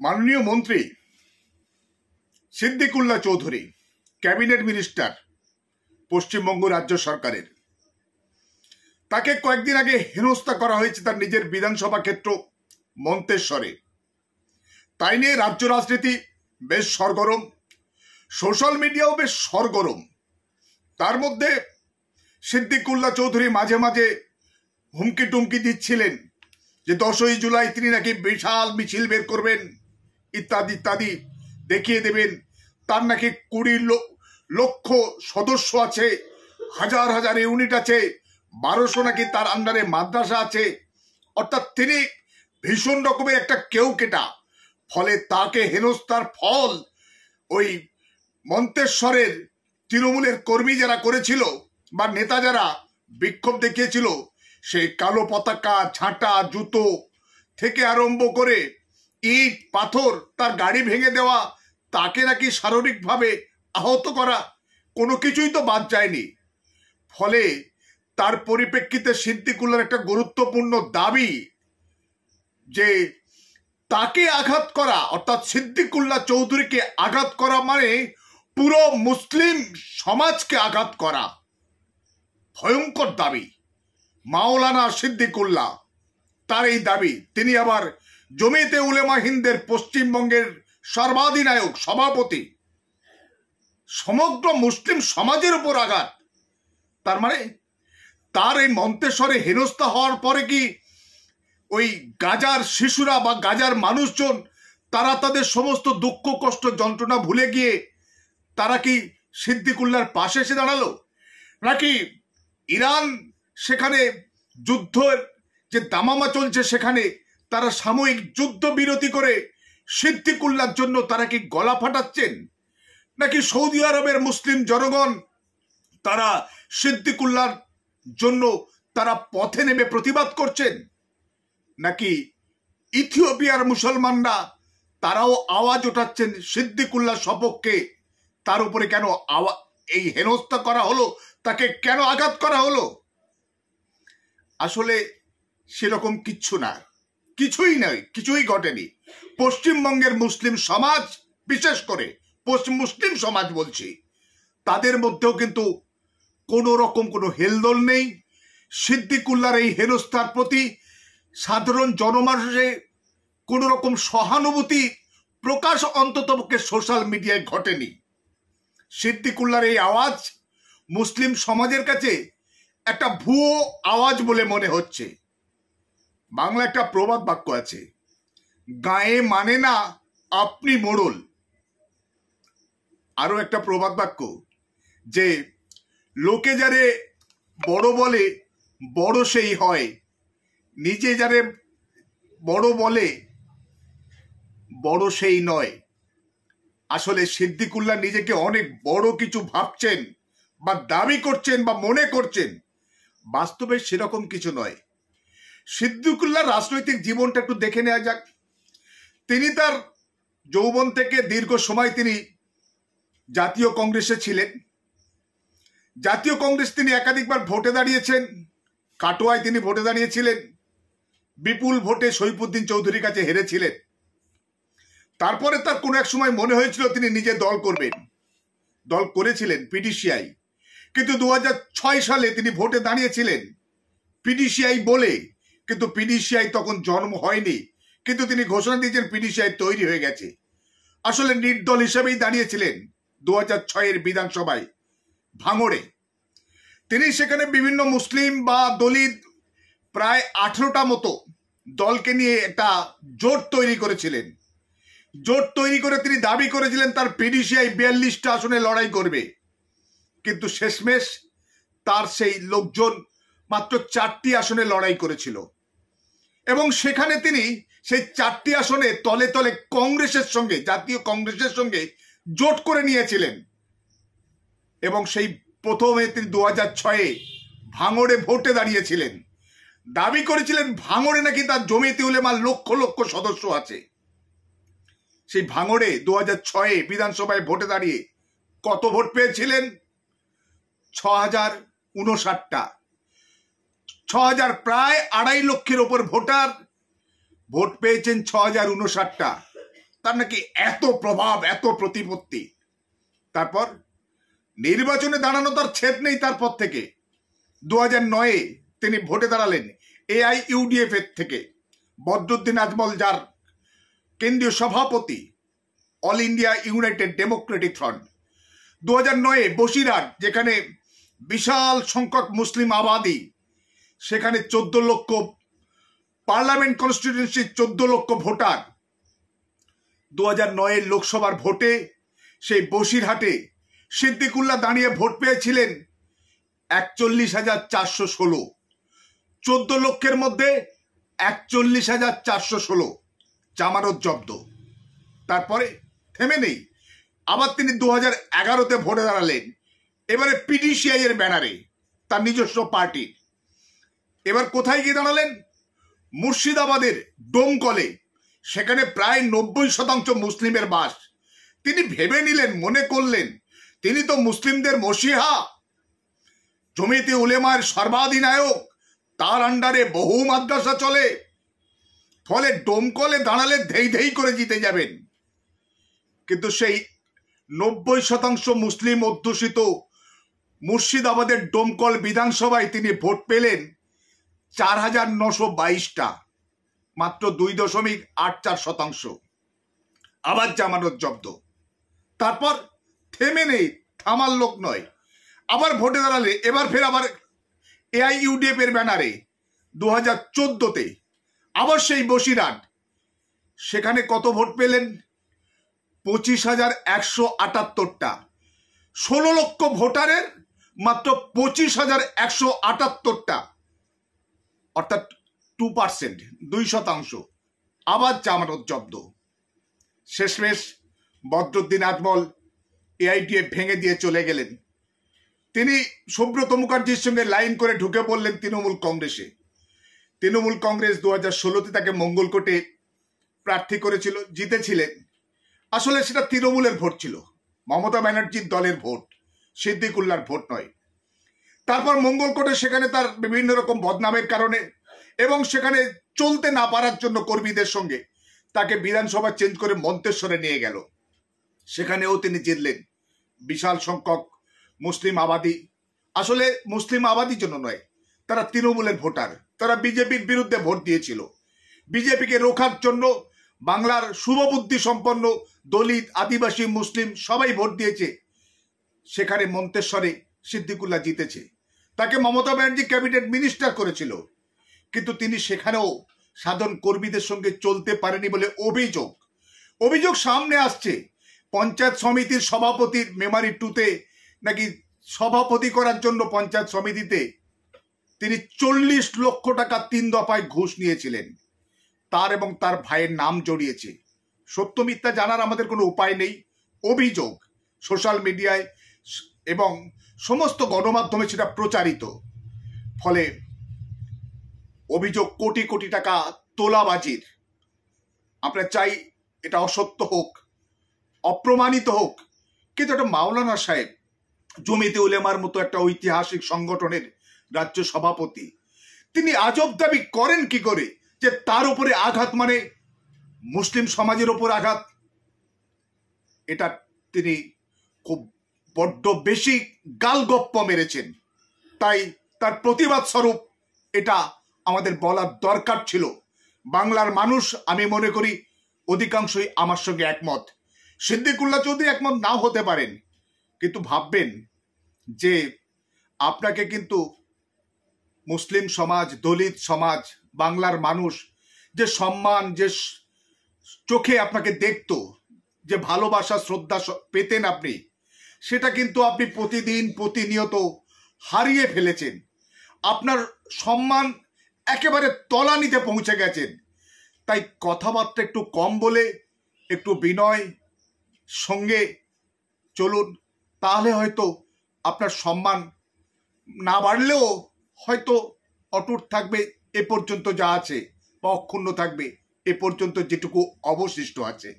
মাননীয় মন্ত্রী Siddiqullah Chowdhury cabinet minister Paschimbanga রাজ্য সরকারের, তাকে কয়েকদিন আগে হেনস্থা করা হয়েছে তার নিজের বিধানসভা ক্ষেত্র মন্তেশ্বরে। তাই নিয়ে রাজ্য রাজনীতি বেশ সরগরম, সোশ্যাল মিডিয়াও বেশ সরগরম। তার মধ্যে সিদ্দিকুল্লাহ চৌধুরী মাঝে মাঝে হুমকি টুমকি দিচ্ছিলেন যে 10ই জুলাই তিনি নাকি বিশাল মিছিল বের করবেন, ইত্যাদি ইত্যাদি দেখিয়ে দেবেন। তার নাকি 20 লক্ষ সদস্য আছে, হাজার হাজার ইউনিট আছে, 1200 নাকি তার আন্ডারে মাদ্রাসা আছে। অর্থাৎ তিনি ভীষণ রকমের একটা কেউকেটা। ফলে তাকে হেনস্থার ফল ওই মন্তেশ্বরের তৃণমূলের কর্মী যারা করেছিল বা নেতা যারা বিক্ষোভ দেখিয়েছিল, সেই কালো পতাকা, ঝাঁটা, জুতো থেকে আরম্ভ করে ইট পাথর, তার গাড়ি ভেঙে দেওয়া, তাকে নাকি শারীরিকভাবে আহত করা, কোনো কিছুই তো বাদ যায়নি। ফলে তার পরিপ্রেক্ষিতে সিদ্দিকুল্লাহর একটা গুরুত্বপূর্ণ দাবি যে তাকে আঘাত করা, অর্থাৎ সিদ্দিকুল্লাহ চৌধুরীকে আঘাত করা মানে পুরো মুসলিম সমাজকে আঘাত করা। ভয়ঙ্কর দাবি মাওলানা সিদ্দিকুল্লাহ, তার এই দাবি। তিনি আবার জমিয়তে উলেমা হিন্দের পশ্চিমবঙ্গের সর্বাধিনায়ক, সভাপতি। সমগ্র মুসলিম সমাজের উপর আঘাত। তার মানে তার এই মন্তেশ্বরে হেনস্থা হওয়ার পরে কি ওই গাজার শিশুরা বা গাজার মানুষজন তারা তাদের সমস্ত দুঃখ কষ্ট যন্ত্রণা ভুলে গিয়ে তারা কি সিদ্দিকুল্লাহর পাশে এসে দাঁড়ালো? নাকি ইরান সেখানে যুদ্ধের যে দামামা চলছে সেখানে তারা সাময়িক যুদ্ধ বিরতি করে সিদ্দিকুল্লাহর জন্য তারা কি গলা ফাটাচ্ছেন? নাকি সৌদি আরবের মুসলিম জনগণ তারা সিদ্দিকুল্লাহর জন্য তারা পথে নেমে প্রতিবাদ করছেন? নাকি ইথিওপিয়ার মুসলমানরা তারাও আওয়াজ ওঠাচ্ছেন সিদ্দিকুল্লাহ সপক্ষে? তার উপরে কেন এই হেনস্থা করা হলো, তাকে কেন আঘাত করা হলো? আসলে সেরকম কিচ্ছু না, কিছুই নয়, কিছুই ঘটেনি। পশ্চিমবঙ্গের মুসলিম সমাজ, বিশেষ করে মুসলিম সমাজ বলছি, তাদের মধ্যেও কিন্তু কোনো রকম কোনো হেলদোল নেই। সিদ্দিকুল্লাহর এই হেনস্থার প্রতি সাধারণ জনমানুষে কোনো রকম সহানুভূতি প্রকাশ অন্ততপক্ষে সোশ্যাল মিডিয়ায় ঘটেনি। সিদ্দিকুল্লাহর এই আওয়াজ মুসলিম সমাজের কাছে একটা ভুয়ো আওয়াজ বলে মনে হচ্ছে। বাংলা একটা প্রবাদ বাক্য আছে, গায়ে মানে না আপনি মোড়ল। আরো একটা প্রবাদ বাক্য, যে লোকে যারে বড় বলে বড় সেই হয়, নিজে যারে বড় বলে বড় সেই নয়। আসলে সিদ্দিকুল্লাহ নিজেকে অনেক বড় কিছু ভাবছেন বা দাবি করছেন বা মনে করছেন, বাস্তবে সেরকম কিছু নয়। সিদ্দিকুল্লাহ রাজনৈতিক জীবনটা একটু দেখে নেওয়া যাক। তিনি তার যৌবন থেকে দীর্ঘ সময় তিনি জাতীয় কংগ্রেসে ছিলেন। জাতীয় কংগ্রেস তিনি একাধিকবার ভোটে দাঁড়িয়েছেন। কাটোয়ায় তিনি ভোটে দাঁড়িয়েছিলেন, বিপুল ভোটে সৈফুদ্দিন চৌধুরীর কাছে হেরেছিলেন। তারপরে তার কোনো এক সময় মনে হয়েছিল তিনি নিজে দল করবেন, দল করেছিলেন পিডিসিআই। কিন্তু 2006 সালে তিনি ভোটে দাঁড়িয়েছিলেন পিডিসিআই বলে, কিন্তু পিডিসিআই তখন জন্ম হয়নি, কিন্তু তিনি ঘোষণা দিয়েছেন পিডিসিআই তৈরি হয়ে গেছে। আসলে নির্দল হিসেবেই দাঁড়িয়েছিলেন 2006 বিধানসভায় ভাঙড়ে। তিনি সেখানে বিভিন্ন মুসলিম বা দলিত প্রায় 18টা মতো দলকে নিয়ে একটা জোট তৈরি করেছিলেন। জোট তৈরি করে তিনি দাবি করেছিলেন তার পিডিসিআই 42টা আসনে লড়াই করবে। কিন্তু শেষমেশ তার সেই লোকজন মাত্র 4টি আসনে লড়াই করেছিল, এবং সেখানে তিনি সেই 4টি আসনে তলে তলে কংগ্রেসের সঙ্গে, জাতীয় কংগ্রেসের সঙ্গে জোট করে নিয়েছিলেন। এবং সেই প্রথমে তিনি 2006 ভাঙড়ে ভোটে দাঁড়িয়েছিলেন। দাবি করেছিলেন ভাঙড়ে নাকি তার জমিয়তে উলেমার লক্ষ লক্ষ সদস্য আছে। সেই ভাঙড়ে 2006 বিধানসভায় ভোটে দাঁড়িয়ে কত ভোট পেয়েছিলেন? 6059টা। 6000, প্রায় 2.5 লক্ষের ওপর ভোটার ভোট পেয়েছেন 6059টা। তার নাকি এত প্রভাব, এত প্রতিপত্তি। তারপর নির্বাচনে দাঁড়ানো তার ছেদ নেই। তারপর থেকে 2009-এ তিনি ভোটে দাঁড়ালেন AIUDF এর থেকে। বদরুদ্দিন আজমল, যার কেন্দ্রীয় সভাপতি All India United Democratic Front. 2009-এ বসিরহাট, যেখানে বিশাল সংখ্যক মুসলিম আবাদি, সেখানে 14 লক্ষ পার্লামেন্ট কনস্টিটিউয়েন্সি, 14 লক্ষ ভোটার। 2009-এর লোকসভার ভোটে সেই বসিরহাটে সিদ্দিকুল্লাহ দাঁড়িয়ে ভোট পেয়েছিলেন 41,416। 14 লক্ষের মধ্যে 41,416 জামানত জব্দ। তারপরে থেমে নেই, আবার তিনি 2011-তে ভোটে দাঁড়ালেন, এবারে PDCI এর ব্যানারে, তার নিজস্ব পার্টির। এবার কোথায় গিয়ে দাঁড়ালেন? মুর্শিদাবাদের ডোমকলে, সেখানে প্রায় 90% মুসলিমের বাস। তিনি ভেবে নিলেন, মনে করলেন তিনি তো মুসলিমদের মসিহা, জমিয়তে উলেমার সর্বাধিনায়ক, তার আন্ডারে বহু মাদ্রাসা চলে, ফলে ডোমকলে দাঁড়ালে ধেই ধেই করে জিতে যাবেন। কিন্তু সেই 90% মুসলিম অধ্যুষিত মুর্শিদাবাদের ডোমকল বিধানসভায় তিনি ভোট পেলেন 4,922টা, মাত্র 2.84%। আবার জামানত জব্দ। তারপর থেমে নেই, থামার লোক নয়, আবার ভোটে দাঁড়ালে এবার ফের আবার AIUDF এর ব্যানারে 2014-তে আবার সেই বসিরহাট, সেখানে কত ভোট পেলেন? 25,178টা। 16 লক্ষ ভোটারের মাত্র 25,178টা, অর্থাৎ 2%, 2%। আবার জামানত জব্দ। শেষমেশ বদরুদ্দিন আজমল AIUDF ভেঙে দিয়ে চলে গেলেন। তিনি সুব্রত মুখার্জির সঙ্গে লাইন করে ঢুকে পড়লেন তৃণমূল কংগ্রেসে। তৃণমূল কংগ্রেস 2016-তে তাকে মঙ্গলকোটে প্রার্থী করেছিল, জিতেছিলেন। আসলে সেটা তৃণমূলের ভোট ছিল, মমতা ব্যানার্জির দলের ভোট, সিদ্দিকুল্লাহর ভোট নয়। তারপর মঙ্গলকোটে সেখানে তার বিভিন্ন রকম বদনামের কারণে এবং সেখানে চলতে না পারার জন্য কর্মীদের সঙ্গে তাকে বিধানসভা চেঞ্জ করে মন্তেশ্বরে নিয়ে গেল। সেখানেও তিনি জিতলেন। বিশাল সংখ্যক মুসলিম আবাদি, আসলে মুসলিম আবাদির জন্য নয়, তারা তৃণমূলের ভোটার, তারা বিজেপির বিরুদ্ধে ভোট দিয়েছিল। বিজেপিকে রোখার জন্য বাংলার শুভবুদ্ধি সম্পন্ন দলিত, আদিবাসী, মুসলিম সবাই ভোট দিয়েছে। সেখানে মন্তেশ্বরে সিদ্দিকুল্লাহ জিতেছে। তাকে মমতা ব্যানার্জি ক্যাবিনেট মিনিস্টার করেছিল, কিন্তু তিনি সেখানেও সাধারণ কর্মীদের সঙ্গে চলতে পারেনি বলে অভিযোগ সামনে আসছে। পঞ্চায়েত সমিতির সভাপতির মেমারি 2-তে নাকি সভাপতি করার জন্য পঞ্চায়েত সমিতিতে তিনি 40 লক্ষ টাকা 3 দফায় ঘুষ নিয়েছিলেন। তার এবং তার ভাইয়ের নাম জড়িয়েছে। সত্য মিথ্যা জানার আমাদের কোনো উপায় নেই। অভিযোগ সোশ্যাল মিডিয়ায় এবং সমস্ত গণমাধ্যমে সেটা প্রচারিত, ফলে অভিযোগ কোটি কোটি টাকা তোলাবাজির। আমরা চাই এটা অসত্য হোক, অপ্রমাণিত হোক, কিন্তু একটা মাওলানা সাহেব, জমিয়তে উলেমার মতো একটা ঐতিহাসিক সংগঠনের রাজ্য সভাপতি, তিনি আজব দাবি করেন কি করে যে তার উপরে আঘাত মানে মুসলিম সমাজের উপর আঘাত? এটা তিনি খুব বড্ড বেশি গালগপ্প মেরেছেন। তাই তার প্রতিবাদ স্বরূপ এটা আমাদের বলার দরকার ছিল। বাংলার মানুষ, আমি মনে করি অধিকাংশই আমার সঙ্গে একমত। সিদ্দিকুল্লাহ চৌধুরী একমত নাও হতে পারেন, কিন্তু ভাববেন যে আপনাকে কিন্তু মুসলিম সমাজ, দলিত সমাজ, বাংলার মানুষ যে সম্মান, যে চোখে আপনাকে দেখতো, যে ভালোবাসা শ্রদ্ধা পেতেন আপনি, সেটা কিন্তু আপনি প্রতিদিন প্রতিনিয়ত হারিয়ে ফেলেছেন। আপনার সম্মান একেবারে তলানিতে পৌঁছে গেছেন। তাই কথাবার্তা একটু কম বলে একটু বিনয় সঙ্গে চলুন, তাহলে হয়তো আপনার সম্মান না বাড়লেও হয়তো অটুট থাকবে এ পর্যন্ত যা আছে, বা অক্ষুণ্ণ থাকবে এ পর্যন্ত যেটুকু অবশিষ্ট আছে।